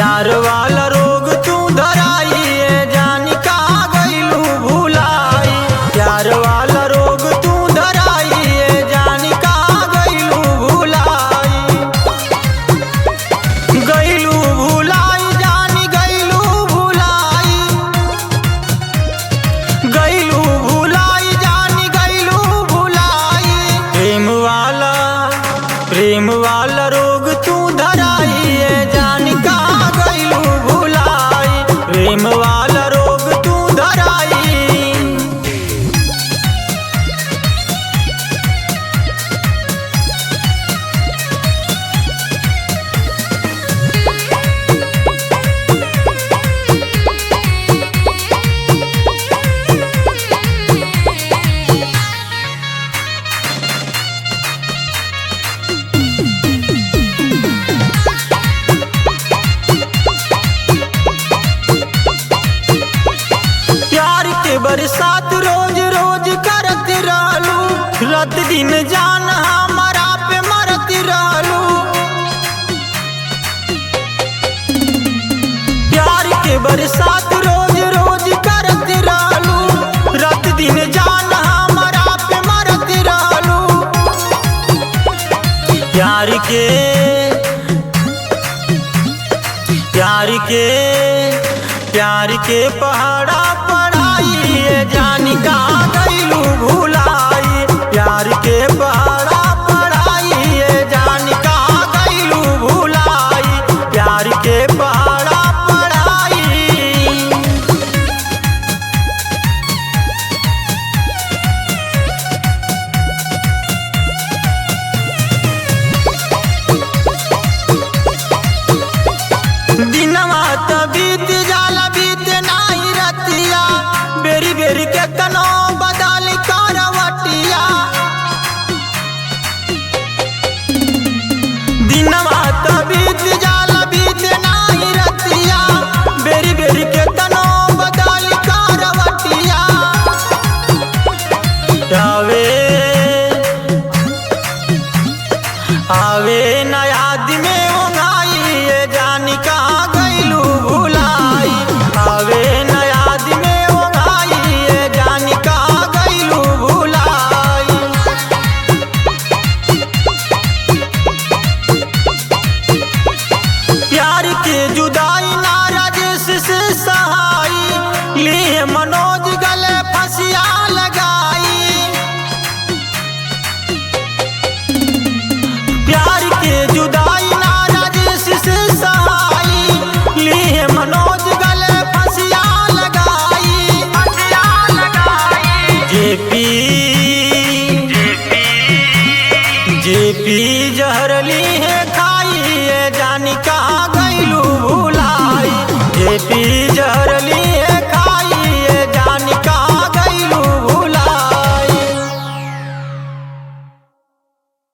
प्यार वाला रोग तू धराइए जानी का गइलू भुलाई। प्यार वाला रोग तू धराइए जानी का गइलू भुलाई। गइलू भुलाई जानी गइलू भुलाई। गइलू भुलाई जानी गइलू भुलाई। प्रेम वाला रोग तू धराइए जानी का गइलू भुलाई। प्रेम वाला रोग तू धराई। प्यार के बरसात रोज रोज करत रहलू। रात दिन जान हमारा पे मरत रहलू। प्यार के बरसात रोज रोज करत रहलू। रात दिन जान हमारा पे मरत रहलू। प्यार के पहाड़ा पढ़ाई जानी का